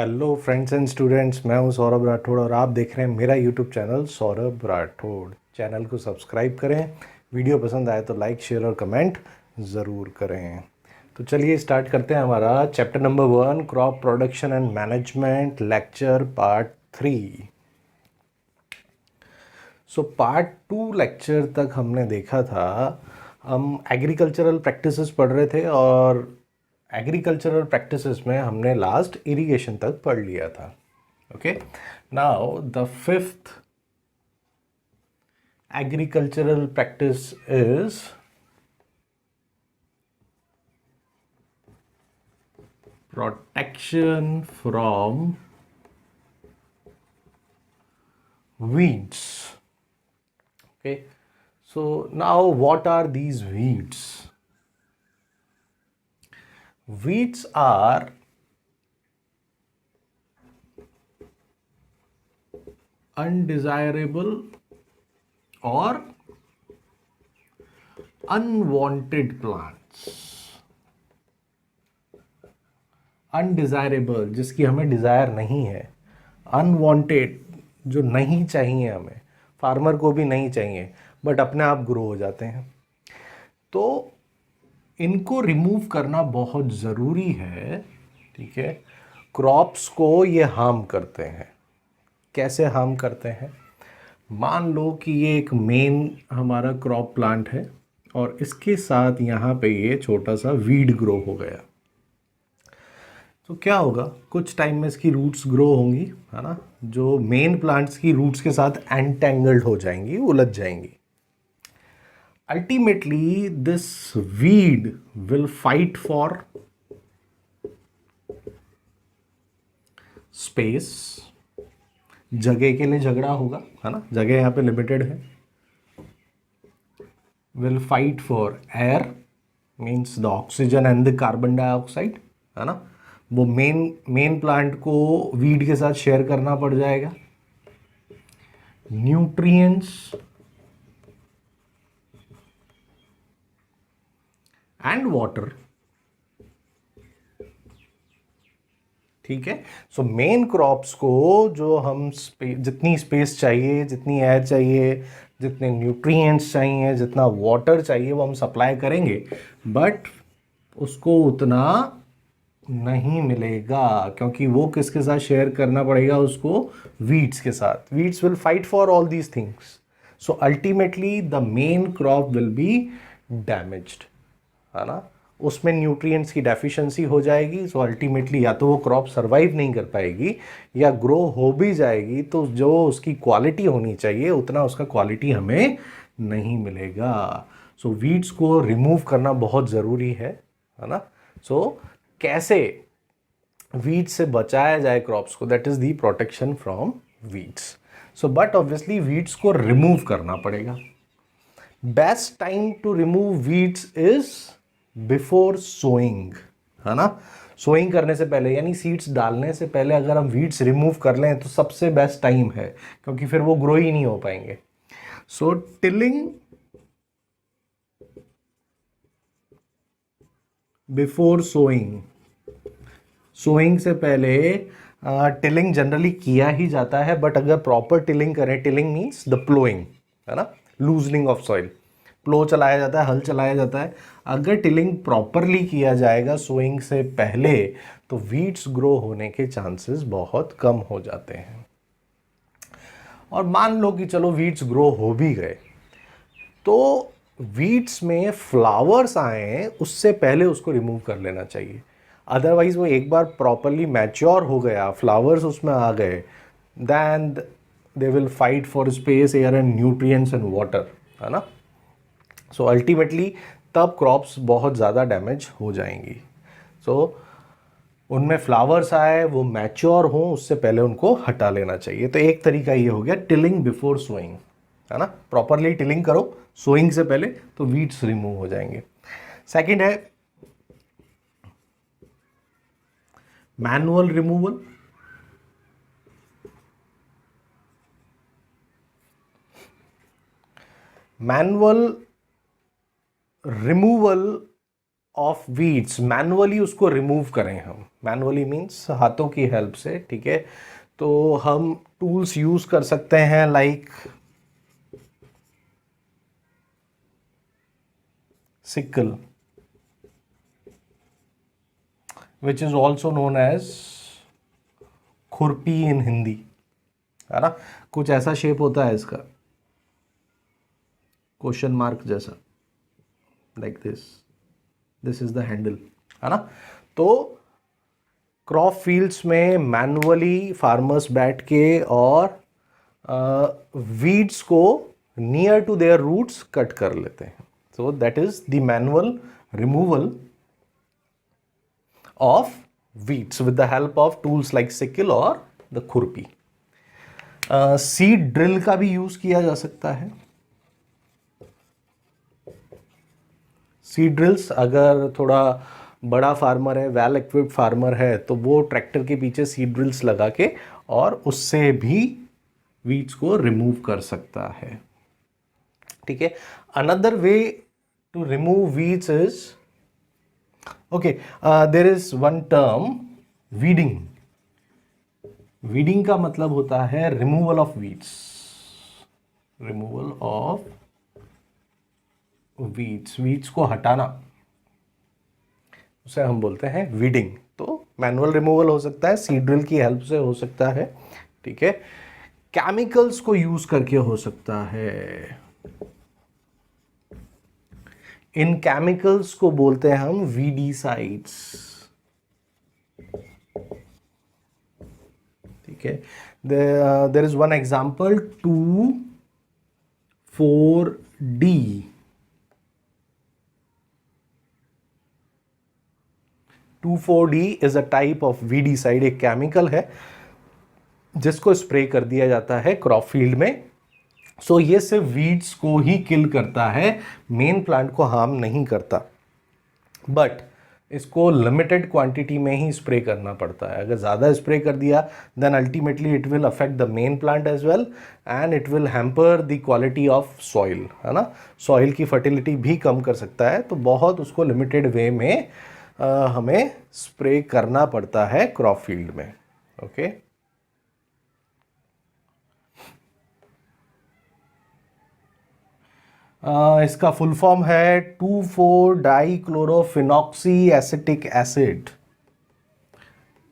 Hello friends and students, मैं हूं सौरभ राठौड़ और आप देख रहे हैं मेरा YouTube channel Saurabh Rathore. Channel को सब्सक्राइब करें, वीडियो पसंद आए तो लाइक शेयर और कमेंट ज़रूर करें। तो चलिए स्टार्ट करते हैं हमारा chapter number 1, crop production and management, lecture part 3। So part 2 lecture तक हमने देखा था, हम एग्रीकल्चरल प्रैक्टिसेस पढ़ रहे थे और एग्रीकल्चरल प्रैक्टिसेस में हमने लास्ट इरिगेशन तक पढ़ लिया था। Okay, now the fifth agricultural practice is protection from weeds. Okay, so now what are these weeds? Weeds are undesirable or unwanted plants. Undesirable जिसकी हमें डिज़ायर नहीं है, अनवांटेड जो नहीं चाहिए हमें, फार्मर को भी नहीं चाहिए बट अपने आप ग्रो हो जाते हैं, तो इनको रिमूव करना बहुत ज़रूरी है। ठीक है, क्रॉप्स को ये हार्म करते हैं। कैसे हार्म करते हैं? मान लो कि ये एक मेन हमारा क्रॉप प्लांट है और इसके साथ यहाँ पे ये छोटा सा वीड ग्रो हो गया, तो क्या होगा? कुछ टाइम में इसकी रूट्स ग्रो होंगी, है ना, जो मेन प्लांट्स की रूट्स के साथ एंटेंगल्ड हो जाएंगी, उलझ जाएंगी। Ultimately this weed will fight for space, जगह के लिए झगड़ा होगा, है ना, जगह यहाँ पे लिमिटेड है। Will fight for air, means the oxygen and the carbon dioxide, है ना, वो मेन प्लांट को वीड के साथ शेयर करना पड़ जाएगा। Nutrients and water. ठीक है, सो मेन क्रॉप्स को जो हम जितनी स्पेस चाहिए, जितनी एयर चाहिए, जितने न्यूट्रिएंट्स चाहिए, जितना वाटर चाहिए वो हम सप्लाई करेंगे, बट उसको उतना नहीं मिलेगा, क्योंकि वो किसके साथ शेयर करना पड़ेगा उसको? वीड्स के साथ। Weeds will fight for all these things, so ultimately the main crop will be damaged, है ना, उसमें न्यूट्रिएंट्स की डेफिशिएंसी हो जाएगी। सो अल्टीमेटली या तो वो क्रॉप सर्वाइव नहीं कर पाएगी, या ग्रो हो भी जाएगी तो जो उसकी क्वालिटी होनी चाहिए उतना उसका क्वालिटी हमें नहीं मिलेगा। सो वीड्स को रिमूव करना बहुत ज़रूरी है ना। सो कैसे वीड्स से बचाया जाए क्रॉप्स को, that is the protection from weeds. So but obviously weeds को रिमूव करना पड़ेगा। Best time to remove weeds is before sowing, है ना। सोइंग करने से पहले, यानी सीड्स डालने से पहले अगर हम वीड्स रिमूव कर लें तो सबसे बेस्ट टाइम है, क्योंकि फिर वो ग्रो ही नहीं हो पाएंगे। सो टिलिंग बिफोर सोइंग, सोइंग से पहले टिलिंग जनरली किया ही जाता है, बट अगर प्रॉपर टिलिंग करें, टिलिंग मीन्स द प्लोइंग, है ना, लूजनिंग ऑफ सॉइल, प्लो चलाया जाता है, हल चलाया जाता है। अगर टिलिंग प्रॉपरली किया जाएगा सोइंग से पहले तो वीड्स ग्रो होने के चांसेस बहुत कम हो जाते हैं। और मान लो कि चलो वीड्स ग्रो हो भी गए, तो वीड्स में फ्लावर्स आए उससे पहले उसको रिमूव कर लेना चाहिए। अदरवाइज वो एक बार प्रॉपरली मैच्योर हो गया, फ्लावर्स उसमें आ गए, then they will fight for space, air and nutrients and water, है ना। सो अल्टीमेटली तब क्रॉप्स बहुत ज़्यादा डैमेज हो जाएंगी। सो उनमें फ्लावर्स आए, वो मैच्योर हों, उससे पहले उनको हटा लेना चाहिए। तो एक तरीका ये हो गया टिलिंग बिफोर सोइंग, है ना, प्रॉपरली टिलिंग करो सोइंग से पहले तो वीड्स रिमूव हो जाएंगे। सेकंड है manual removal. Manual removal of weeds manually उसको रिमूव करें हम, मैनुअली मीन्स हाथों की हेल्प से, ठीक है, तो हम टूल्स यूज कर सकते हैं like sickle, which is also known as khurpi in Hindi, है ना। कुछ ऐसा शेप होता है इसका, क्वेश्चन मार्क जैसा, like this is the handle, है ना। तो क्रॉप फील्ड्स में मैनुअली फार्मर्स बैठ के और वीड्स को near to their roots cut कर लेते हैं। So that is the manual removal of weeds with the help of tools like sickle और द खुरपी। सीड ड्रिल का भी यूज किया जा सकता है। सीड ड्रिल्स, अगर थोड़ा बड़ा फार्मर है, वेल इक्विप्ड फार्मर है, तो वो ट्रैक्टर के पीछे सीड ड्रिल्स लगा के और उससे भी वीड्स को रिमूव कर सकता है, ठीक है। Another way to remove weeds is, okay, there is one term weeding. Weeding का मतलब होता है removal of weeds, removal of weeds, weeds को हटाना, उसे हम बोलते हैं वीडिंग। तो मैनुअल रिमूवल हो सकता है, सीड ड्रिल की हेल्प से हो सकता है, ठीक है। केमिकल्स को यूज करके हो सकता है। इन केमिकल्स को बोलते हैं हम वीडीसाइड्स, ठीक है। There is one example 2,4-D। 2,4-D is a type of weedicide, एक केमिकल है जिसको स्प्रे कर दिया जाता है क्रॉप फील्ड में। सो ये सिर्फ वीड्स को ही किल करता है, मेन प्लांट को हार्म नहीं करता, बट इसको लिमिटेड क्वांटिटी में ही स्प्रे करना पड़ता है। अगर ज़्यादा स्प्रे कर दिया then ultimately it will affect the main plant as well and it will hamper the quality of soil, है ना। सॉइल की फर्टिलिटी भी कम कर सकता है, तो बहुत उसको लिमिटेड वे में हमें स्प्रे करना पड़ता है क्रॉप फील्ड में, ओके। इसका फुल फॉर्म है dichlorophenoxy acetic acid.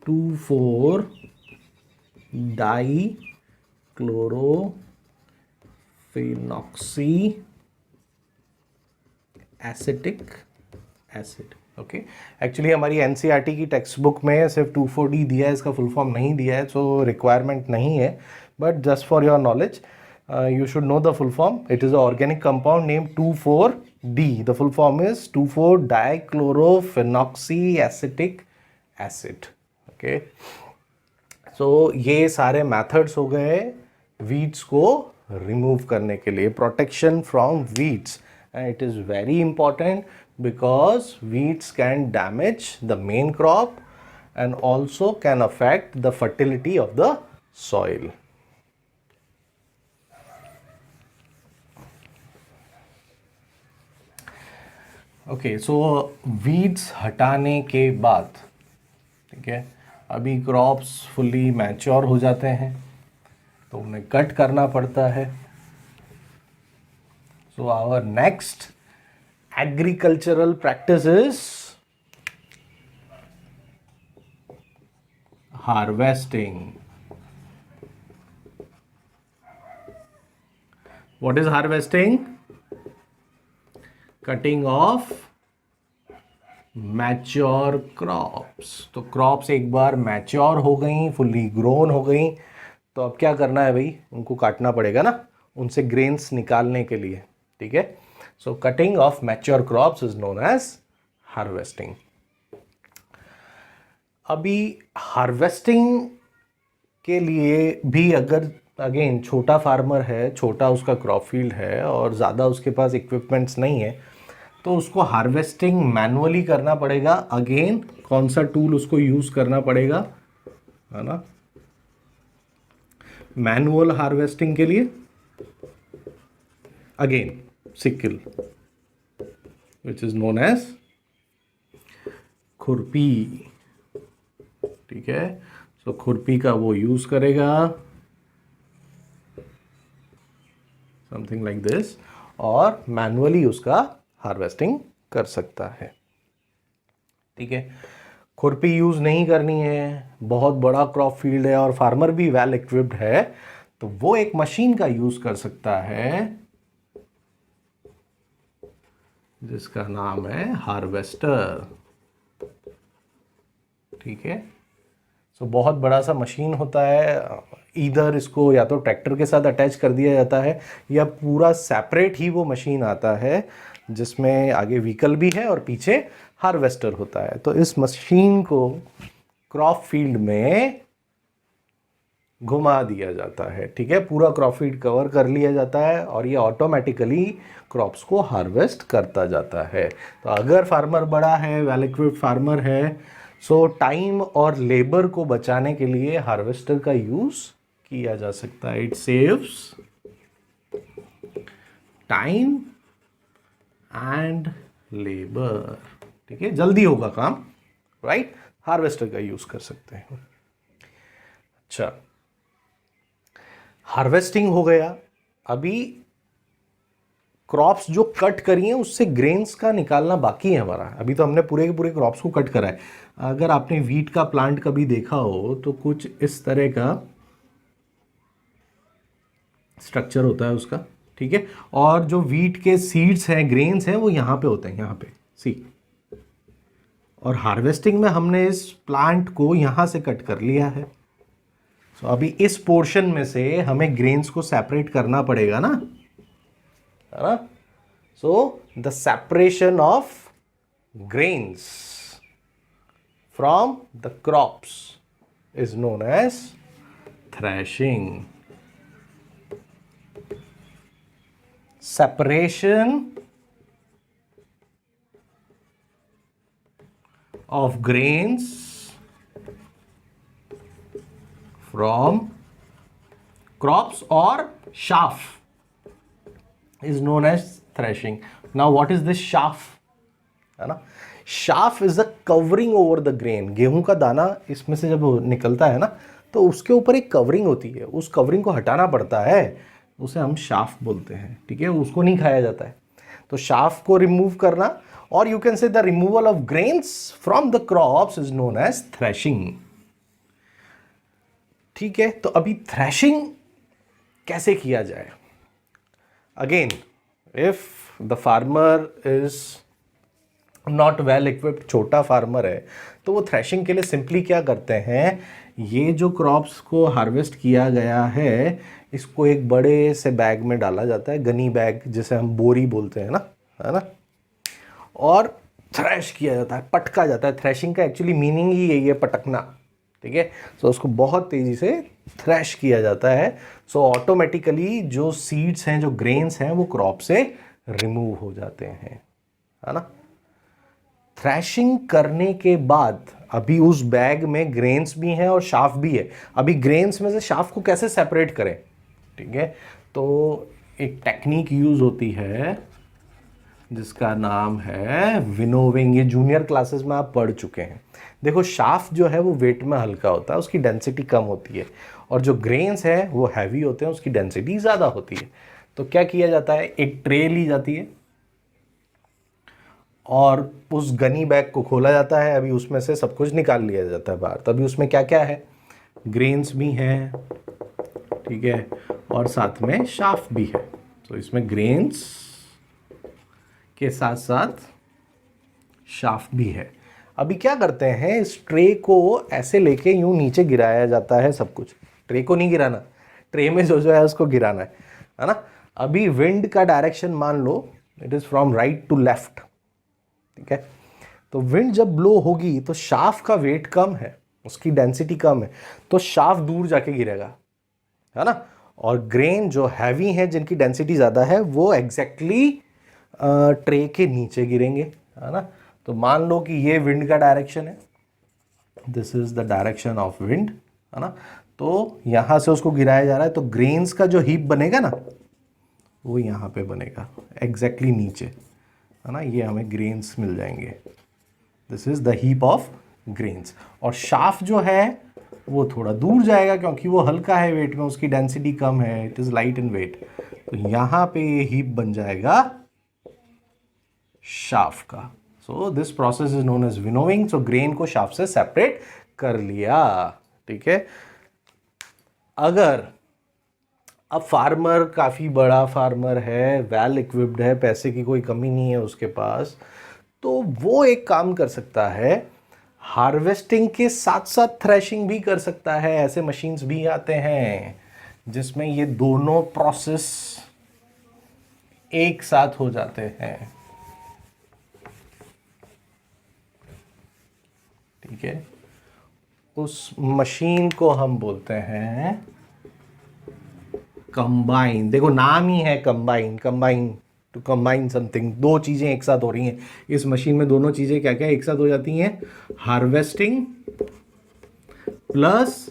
Dichlorophenoxy acetic acid, okay. Actually हमारी एनसीईआरटी की टेक्स्ट बुक में सिर्फ 2,4-D दिया है, इसका फुल फॉर्म नहीं दिया है, सो रिक्वायरमेंट नहीं है, but just for your knowledge you should know the full form. It is an organic compound named 2,4-D. The full form is 2,4-dichlorophenoxyacetic acid. Okay. So ये सारे methods हो गए weeds को remove करने के लिए, protection from weeds, and it is very important because weeds can damage the main crop and also can affect the fertility of the soil. Okay, so weeds हटाने के बाद, ठीक है, अभी क्रॉप्स फुली मैच्योर हो जाते हैं तो उन्हें कट करना पड़ता है। So our next agricultural practice is harvesting. What is harvesting? Cutting of mature crops. तो क्रॉप्स एक बार मैच्योर हो गई, फुल्ली ग्रोन हो गई, तो अब क्या करना है भाई, उनको काटना पड़ेगा ना, उनसे ग्रेन्स निकालने के लिए, ठीक है। So cutting of mature crops is known as harvesting. अभी हार्वेस्टिंग के लिए भी अगर अगेन छोटा फार्मर है, छोटा उसका क्रॉप फील्ड है और ज़्यादा उसके पास इक्विपमेंट्स नहीं है, तो उसको हार्वेस्टिंग मैनुअली करना पड़ेगा। अगेन कौन सा टूल उसको यूज़ करना पड़ेगा, है ना, मैनुअल हार्वेस्टिंग के लिए again sickle, which is known as khurpi, ठीक है। सो खुरपी का वो यूज करेगा, समथिंग लाइक दिस, और मैनुअली उसका हार्वेस्टिंग कर सकता है, ठीक है। खुरपी यूज नहीं करनी है, बहुत बड़ा क्रॉप फील्ड है और फार्मर भी वेल इक्विप्ड है, तो वो एक मशीन का यूज कर सकता है जिसका नाम है हार्वेस्टर, ठीक है। सो बहुत बड़ा सा मशीन होता है, इधर इसको या तो ट्रैक्टर के साथ अटैच कर दिया जाता है या पूरा सेपरेट ही वो मशीन आता है जिसमें आगे व्हीकल भी है और पीछे हार्वेस्टर होता है। तो इस मशीन को क्रॉप फील्ड में घुमा दिया जाता है, ठीक है। पूरा क्रॉप फील्ड कवर कर लिया जाता है और ये ऑटोमेटिकली क्रॉप्स को हार्वेस्ट करता जाता है। तो अगर फार्मर बड़ा है, वेल इक्विप्ड फार्मर है, सो टाइम और लेबर को बचाने के लिए हार्वेस्टर का यूज किया जा सकता है। It saves time and labour, ठीक है, जल्दी होगा काम, राइट। हार्वेस्टर का यूज कर सकते हैं। अच्छा, हार्वेस्टिंग हो गया। अभी क्रॉप्स जो कट करी हैं उससे ग्रेन्स का निकालना बाकी है हमारा। अभी तो हमने पूरे के पूरे क्रॉप्स को कट करा है। अगर आपने वीट का प्लांट कभी देखा हो तो कुछ इस तरह का स्ट्रक्चर होता है उसका, ठीक है। और जो वीट के सीड्स हैं, ग्रेन्स हैं, वो यहां पे होते हैं, यहां पे सी। और हार्वेस्टिंग में हमने इस प्लांट को यहां से कट कर लिया है। तो अभी इस पोर्शन में से हमें ग्रेन्स को सेपरेट करना पड़ेगा ना, है ना। So the separation of grains from the crops is known as threshing. Separation of grains from crops or chaff is known as threshing. Now what is this chaff? है ना, chaff is the covering over the grain. गेहूं का दाना इसमें से जब निकलता है ना तो उसके ऊपर एक कवरिंग होती है, उस कवरिंग को हटाना पड़ता है, उसे हम chaff बोलते हैं, ठीक है। उसको नहीं खाया जाता है। तो chaff को रिमूव करना, और you can say the removal of grains from the crops is known as threshing, ठीक है। तो अभी थ्रैशिंग कैसे किया जाए? Again, if the farmer is not well equipped, छोटा फार्मर है, तो वो थ्रैशिंग के लिए सिंपली क्या करते हैं, ये जो क्रॉप्स को हार्वेस्ट किया गया है इसको एक बड़े से बैग में डाला जाता है, गनी बैग जिसे हम बोरी बोलते हैं ना, है ना, और थ्रैश किया जाता है, पटका जाता है। थ्रैशिंग का एक्चुअली मीनिंग ही यही है, पटकना, ठीक है। सो उसको बहुत तेजी से थ्रैश किया जाता है। सो ऑटोमेटिकली जो सीड्स हैं, जो ग्रेन्स हैं, वो क्रॉप से रिमूव हो जाते हैं, है ना। थ्रैशिंग करने के बाद अभी उस बैग में ग्रेन्स भी हैं और शाफ भी है। अभी ग्रेन्स में से शाफ को कैसे सेपरेट करें, ठीक है। तो एक टेक्निक यूज होती है जिसका नाम है विनोविंग। ये जूनियर क्लासेस में आप पढ़ चुके हैं। देखो, शाफ्ट जो है वो वेट में हल्का होता है, उसकी डेंसिटी कम होती है, और जो ग्रेन्स हैं वो हैवी होते हैं, उसकी डेंसिटी ज़्यादा होती है। तो क्या किया जाता है, एक ट्रे ली जाती है और उस गनी बैग को खोला जाता है। अभी उसमें से सब कुछ निकाल लिया जाता है बाहर। तो अभी उसमें क्या क्या है, ग्रेन्स भी हैं, ठीक है, और साथ में शाफ्ट भी है। तो इसमें ग्रेन्स के साथ साथ शाफ्ट भी है। अभी क्या करते हैं, इस ट्रे को ऐसे लेके यूं नीचे गिराया जाता है। सब कुछ, ट्रे को नहीं गिराना, ट्रे में जो जो है उसको गिराना है ना। अभी विंड का डायरेक्शन मान लो it is from right to left, ठीक है। तो विंड जब ब्लो होगी तो शाफ्ट का वेट कम है, उसकी डेंसिटी कम है, तो शाफ्ट दूर जाके गिरेगा, है ना। और ग्रेन जो हैवी है, जिनकी डेंसिटी ज़्यादा है, वो एग्जैक्टली ट्रे के नीचे गिरेंगे, है ना। तो मान लो कि ये विंड का डायरेक्शन है, this is the direction of wind, है ना। तो यहां से उसको गिराया जा रहा है, तो ग्रेन्स का जो हीप बनेगा ना वो यहां पे बनेगा एग्जैक्टली नीचे, है ना। ये हमें ग्रेन्स मिल जाएंगे, this is the heap of grains. और शाफ्ट जो है वो थोड़ा दूर जाएगा क्योंकि वो हल्का है वेट में, उसकी डेंसिटी कम है, it is light in weight. तो यहां पे ये हीप बन जाएगा शाफ्ट का। So this process is known as winnowing. सो ग्रेन को शाफ्ट से सेपरेट कर लिया, ठीक है। अगर अब फार्मर काफ़ी बड़ा फार्मर है, वेल इक्विप्ड है, पैसे की कोई कमी नहीं है उसके पास, तो वो एक काम कर सकता है, हार्वेस्टिंग के साथ साथ थ्रेशिंग भी कर सकता है। ऐसे मशीन्स भी आते हैं जिसमें ये दोनों प्रोसेस एक साथ हो जाते हैं, ठीक है। उस मशीन को हम बोलते हैं कंबाइन। देखो नाम ही है combine, combine to combine something, दो चीजें एक साथ हो रही हैं इस मशीन में। दोनों चीजें क्या क्या एक साथ हो जाती हैं, हार्वेस्टिंग प्लस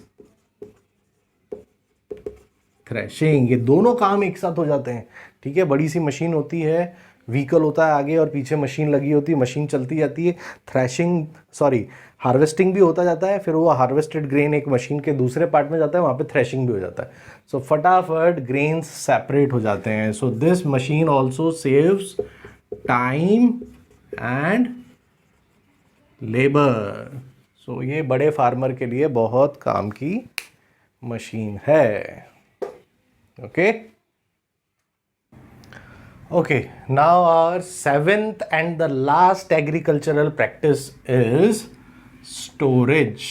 थ्रेशिंग, ये दोनों काम एक साथ हो जाते हैं, ठीक है। बड़ी सी मशीन होती है, व्हीकल होता है आगे और पीछे मशीन लगी होती है, मशीन चलती जाती है, थ्रेशिंग सॉरी हार्वेस्टिंग भी होता जाता है, फिर वो हार्वेस्टेड ग्रेन एक मशीन के दूसरे पार्ट में जाता है, वहाँ पे थ्रेशिंग भी हो जाता है। सो फटाफट ग्रेन्स सेपरेट हो जाते हैं। So this machine also saves time and labour. So ये बड़े फार्मर के लिए बहुत काम की मशीन है। Okay Okay, now our seventh and the last agricultural practice is storage.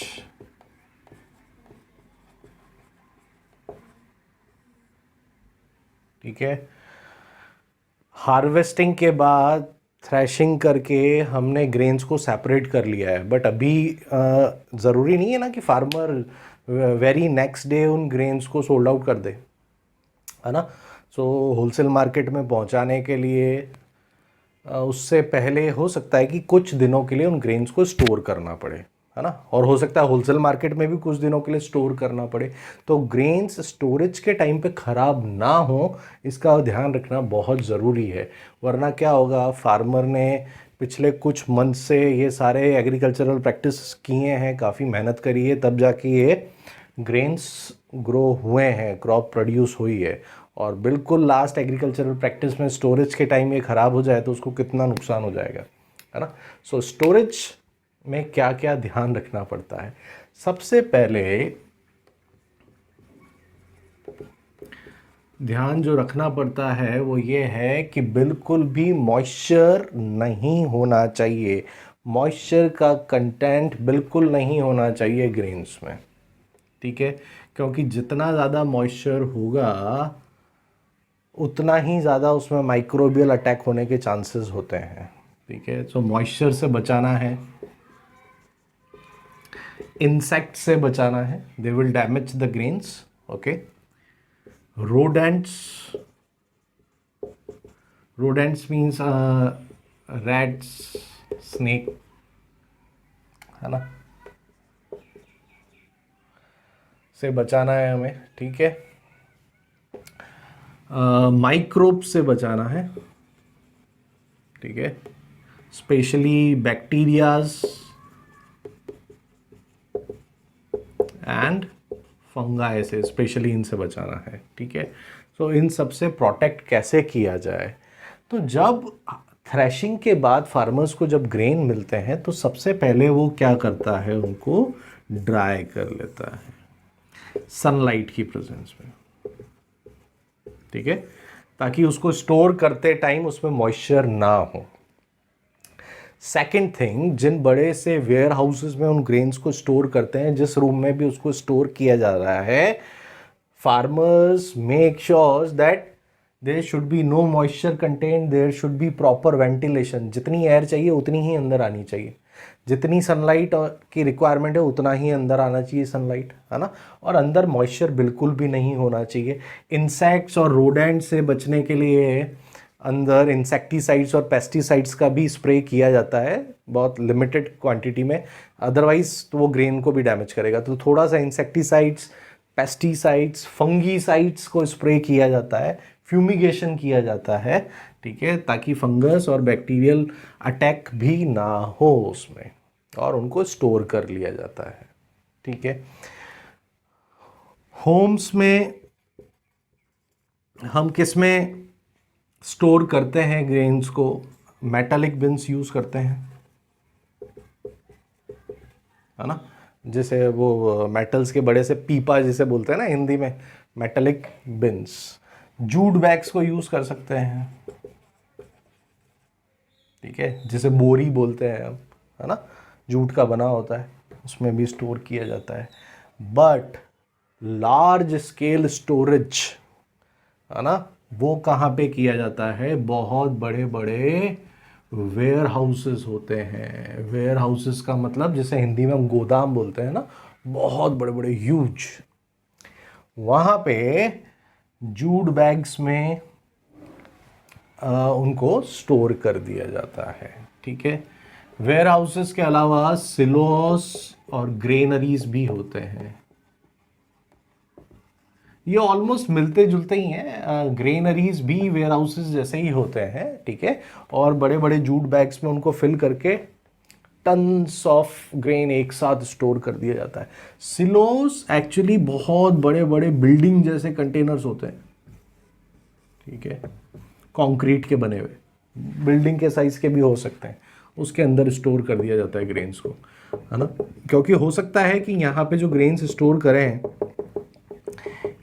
ठीक है, हार्वेस्टिंग के बाद थ्रेशिंग करके हमने ग्रेन्स को सेपरेट कर लिया है, बट अभी ज़रूरी नहीं है ना कि फार्मर वेरी नेक्स्ट डे उन ग्रेन्स को सोल्ड आउट कर दे, है ना। सो होलसेल मार्केट में पहुंचाने के लिए उससे पहले हो सकता है कि कुछ दिनों के लिए उन ग्रेन्स को स्टोर करना पड़े, है ना। और हो सकता है होलसेल मार्केट में भी कुछ दिनों के लिए स्टोर करना पड़े। तो ग्रेन्स स्टोरेज के टाइम पे ख़राब ना हो, इसका ध्यान रखना बहुत ज़रूरी है। वरना क्या होगा, फार्मर ने पिछले कुछ मंथ से ये सारे एग्रीकल्चरल प्रैक्टिस किए हैं, काफ़ी मेहनत करी है, तब जाके ये ग्रेन्स ग्रो हुए हैं, क्रॉप प्रोड्यूस हुई है, और बिल्कुल लास्ट एग्रीकल्चरल प्रैक्टिस में स्टोरेज के टाइम ये ख़राब हो जाए तो उसको कितना नुकसान हो जाएगा, है ना। सो स्टोरेज में क्या क्या ध्यान रखना पड़ता है। सबसे पहले ध्यान जो रखना पड़ता है वो ये है कि बिल्कुल भी मॉइस्चर नहीं होना चाहिए, मॉइस्चर का कंटेंट बिल्कुल नहीं होना चाहिए ग्रेन्स में, ठीक है। क्योंकि जितना ज़्यादा मॉइस्चर होगा उतना ही ज़्यादा उसमें माइक्रोबियल अटैक होने के चांसेस होते हैं, ठीक है। सो मॉइस्चर से बचाना है, इंसेक्ट से बचाना है, they will damage the grains, okay. rodents means rats, snake, है ना, से बचाना है हमें, ठीक है। माइक्रोब से बचाना है, ठीक है, स्पेशली बैक्टीरियाज एंड फंगाई से, स्पेशली इनसे बचाना है, ठीक है। तो इन सब से प्रोटेक्ट कैसे किया जाए, तो जब थ्रेशिंग के बाद फार्मर्स को जब ग्रेन मिलते हैं तो सबसे पहले वो क्या करता है, उनको ड्राई कर लेता है सनलाइट की प्रेजेंस में, ठीक है, ताकि उसको स्टोर करते टाइम उसमें मॉइस्चर ना हो। सेकेंड थिंग, जिन बड़े से वेयर हाउसेज में उन ग्रेन्स को स्टोर करते हैं, जिस रूम में भी उसको स्टोर किया जा रहा है, farmers make sure that there should be no moisture content, there should be proper ventilation. जितनी एयर चाहिए उतनी ही अंदर आनी चाहिए, जितनी सनलाइट की रिक्वायरमेंट है उतना ही अंदर आना चाहिए सनलाइट, है ना। और अंदर मॉइस्चर बिल्कुल भी नहीं होना चाहिए। इंसेक्ट्स और रोडेंट से बचने के लिए अंदर इंसेक्टिसाइड्स और पेस्टिसाइड्स का भी स्प्रे किया जाता है, बहुत लिमिटेड क्वांटिटी में, अदरवाइज तो वो ग्रेन को भी डैमेज करेगा। तो थोड़ा सा इंसेक्टिसाइड्स, पेस्टिसाइड्स, फंगीसाइड्स को स्प्रे किया जाता है, फ्यूमिगेशन किया जाता है, ठीक है, ताकि फंगस और बैक्टीरियल अटैक भी ना हो उसमें, और उनको स्टोर कर लिया जाता है। ठीक है, होम्स में हम किस में स्टोर करते हैं ग्रेन्स को? मेटालिक बिन्स यूज़ करते हैं, है ना, जैसे वो मेटल्स के बड़े से पीपा जिसे बोलते हैं ना हिंदी में, मेटालिक बिन्स। जूट बैग्स को यूज़ कर सकते हैं, ठीक है, जिसे बोरी बोलते हैं हम, है ना, जूट का बना होता है, उसमें भी स्टोर किया जाता है। बट लार्ज स्केल स्टोरेज, है ना, वो कहाँ पे किया जाता है? बहुत बड़े बड़े वेयर हाउसेस होते हैं। वेयर हाउसेस का मतलब जिसे हिंदी में हम गोदाम बोलते हैं ना, बहुत बड़े बड़े ह्यूज, वहाँ पे जूट बैग्स में उनको स्टोर कर दिया जाता है। ठीक है, वेयर हाउसेस के अलावा सिलोस और ग्रेनरीज भी होते हैं। ये ऑलमोस्ट मिलते जुलते ही हैं, ग्रेनरीज भी वेयर हाउसेस जैसे ही होते हैं। ठीक है, और बड़े बड़े जूट बैग्स में उनको फिल करके टन्स ऑफ ग्रेन एक साथ स्टोर कर दिया जाता है। सिलोस एक्चुअली बहुत बड़े बड़े बिल्डिंग जैसे कंटेनर्स होते हैं, ठीक है, कंक्रीट के बने हुए, बिल्डिंग के साइज के भी हो सकते हैं, उसके अंदर स्टोर कर दिया जाता है ग्रेन्स को, है ना। क्योंकि हो सकता है कि यहाँ पे जो ग्रेन्स स्टोर करें हैं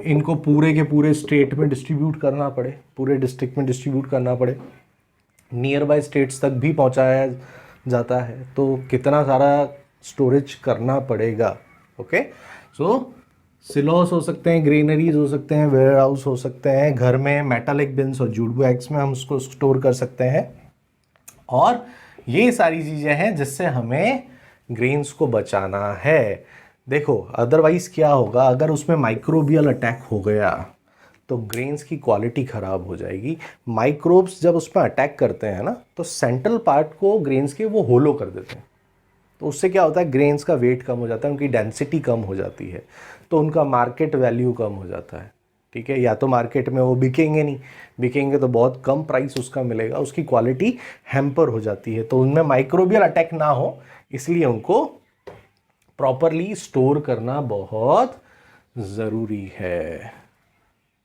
इनको पूरे के पूरे स्टेट में डिस्ट्रीब्यूट करना पड़े, पूरे डिस्ट्रिक्ट में डिस्ट्रीब्यूट करना पड़े, नियर बाय स्टेट्स तक भी पहुँचाया जाता है, तो कितना सारा स्टोरेज करना पड़ेगा। ओके, सो सिलोस हो सकते हैं, ग्रेनरीज हो सकते हैं, वेयर हाउस हो सकते हैं, घर में मेटालिक बिन्स और जूट बैग्स में हम उसको स्टोर कर सकते हैं। और ये सारी चीज़ें हैं जिससे हमें ग्रेन्स को बचाना है। देखो अदरवाइज क्या होगा, अगर उसमें माइक्रोबियल अटैक हो गया तो ग्रेन्स की क्वालिटी ख़राब हो जाएगी। माइक्रोब्स जब उस पर अटैक करते हैं ना, तो सेंट्रल पार्ट को ग्रेन्स के वो होलो कर देते हैं, तो उससे क्या होता है, ग्रेन्स का वेट कम हो जाता है, उनकी डेंसिटी कम हो जाती है, तो उनका मार्केट वैल्यू कम हो जाता है। ठीक है, या तो मार्केट में वो बिकेंगे नहीं, बिकेंगे तो बहुत कम प्राइस उसका मिलेगा, उसकी क्वालिटी हैम्पर हो जाती है। तो उनमें माइक्रोबियल अटैक ना हो इसलिए उनको प्रॉपरली स्टोर करना बहुत ज़रूरी है।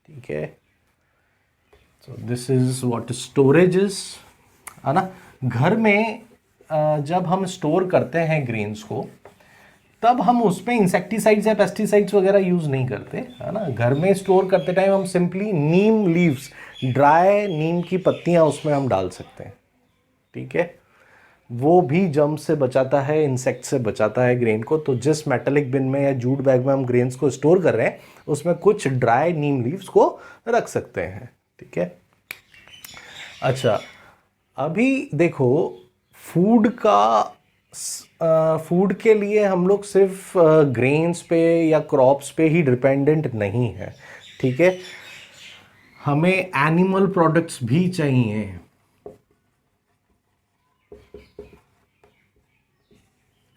ठीक है, so this is what storage is, है ना। घर में जब हम स्टोर करते हैं ग्रेन्स को, तब हम उसमें इंसेक्टिसाइड्स या पेस्टिसाइड्स वगैरह यूज़ नहीं करते, है ना। घर में स्टोर करते टाइम हम सिंपली नीम लीव्स, ड्राई नीम की पत्तियां उसमें हम डाल सकते हैं। ठीक है, वो भी जम से बचाता है, इंसेक्ट से बचाता है ग्रेन को। तो जिस मेटालिक बिन में या जूट बैग में हम ग्रेन्स को स्टोर कर रहे हैं उसमें कुछ ड्राई नीम लीव्स को रख सकते हैं। ठीक है, अच्छा अभी देखो, फूड का फूड के लिए हम लोग सिर्फ ग्रेन्स पे या क्रॉप्स पे ही डिपेंडेंट नहीं है। ठीक है, हमें एनिमल प्रोडक्ट्स भी चाहिए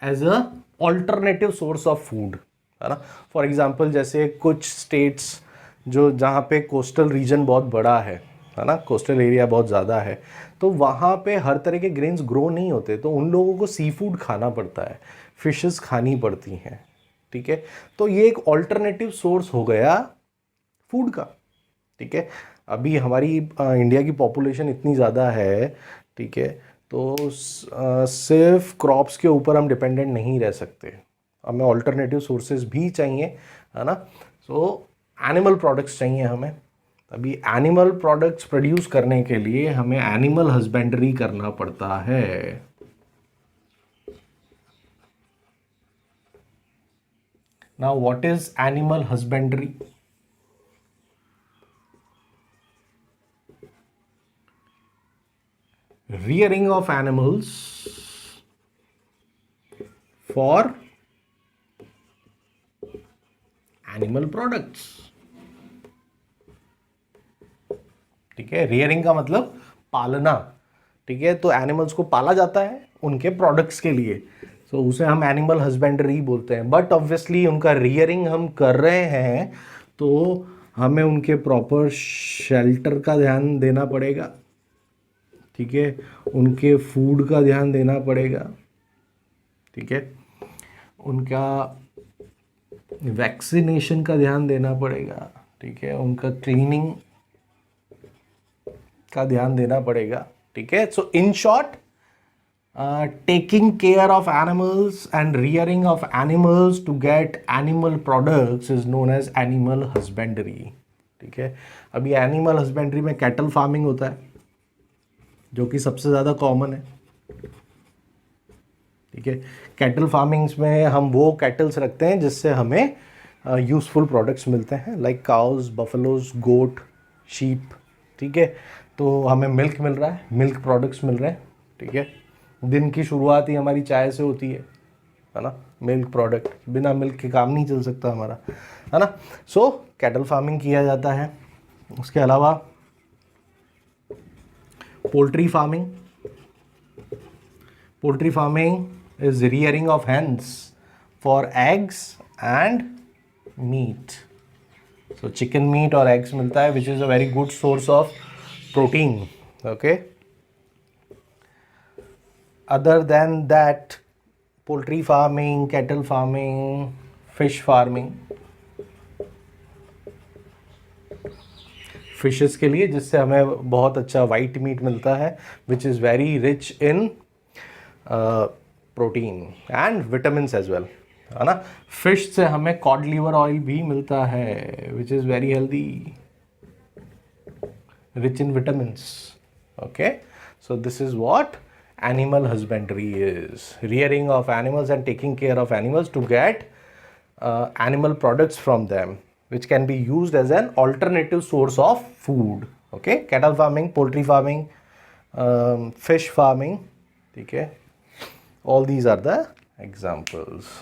as a alternative source of food, है ना। फॉर एग्जांपल जैसे कुछ स्टेट्स जो जहाँ पे कोस्टल रीजन बहुत बड़ा है ना, कोस्टल एरिया बहुत ज़्यादा है, तो वहाँ पे हर तरह के ग्रेन्स ग्रो नहीं होते, तो उन लोगों को सी फूड खाना पड़ता है, फिशेस खानी पड़ती हैं। ठीक है, तो ये एक ऑल्टरनेटिव सोर्स हो गया फूड का। ठीक है, अभी हमारी इंडिया की पॉपुलेशन इतनी ज़्यादा है, ठीक है, तो सिर्फ क्रॉप्स के ऊपर हम डिपेंडेंट नहीं रह सकते, हमें ऑल्टरनेटिव सोर्सेज भी चाहिए, है ना। सो एनिमल प्रोडक्ट्स चाहिए हमें। अभी एनिमल प्रोडक्ट्स प्रोड्यूस करने के लिए हमें एनिमल हस्बेंड्री करना पड़ता है। Now what is animal husbandry? Rearing of animals for animal products। ठीक है, रियरिंग का मतलब पालना। ठीक है, तो एनिमल्स को पाला जाता है उनके प्रोडक्ट्स के लिए, तो उसे हम एनिमल हस्बेंड्री बोलते हैं। बट ऑब्वियसली उनका रियरिंग हम कर रहे हैं तो हमें उनके प्रॉपर शेल्टर का ध्यान देना पड़ेगा। ठीक है, उनके फूड का ध्यान देना पड़ेगा। ठीक है, उनका वैक्सीनेशन का ध्यान देना पड़ेगा, ठीक है, उनका क्लीनिंग का ध्यान देना पड़ेगा, ठीक है। So in short, taking care of animals and rearing of animals to get animal products is known as animal husbandry, ठीक है। अभी एनिमल हस्बेंड्री में कैटल फार्मिंग होता है जो कि सबसे ज़्यादा कॉमन है, ठीक है। कैटल फार्मिंग्स में हम वो कैटल्स रखते हैं जिससे हमें यूज़फुल प्रोडक्ट्स मिलते हैं, लाइक काउज, बफलोज, गोट, शीप, ठीक है। तो हमें मिल्क मिल रहा है, मिल्क प्रोडक्ट्स मिल रहे हैं, ठीक है। दिन की शुरुआत ही हमारी चाय से होती है ना, मिल्क प्रोडक्ट, बिना मिल्क के काम नहीं चल सकता हमारा, है ना। सो कैटल फार्मिंग किया जाता है। उसके अलावा poultry farming, poultry farming is rearing of hens for eggs and meat. So chicken meat और एग्स मिलता है, which is a very good source of protein, okay. Other than that, poultry farming, cattle farming, fish farming, fishes के लिए जिससे हमें बहुत अच्छा white meat मिलता है, which is very rich in protein and vitamin as well, है ना। फिश से हमें कॉड लीवर ऑयल भी मिलता है, which is very healthy, rich in vitamin, okay. So this is what animal husbandry is: rearing of animals and taking care of animals to get animal products from them, which can be used as an alternative source of food, okay. Cattle farming, poultry farming, fish farming, ठीक है, all these are the examples,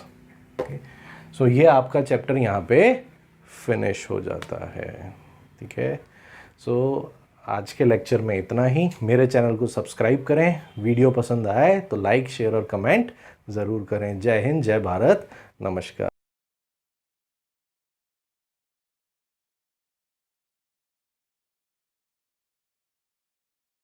okay. So ये आपका chapter यहाँ पे finish हो जाता है, ठीक है। So आज के लेक्चर में इतना ही। मेरे चैनल को सब्सक्राइब करें, वीडियो पसंद आए तो लाइक, शेयर और कमेंट ज़रूर करें। जय हिंद, जय भारत, नमस्कार।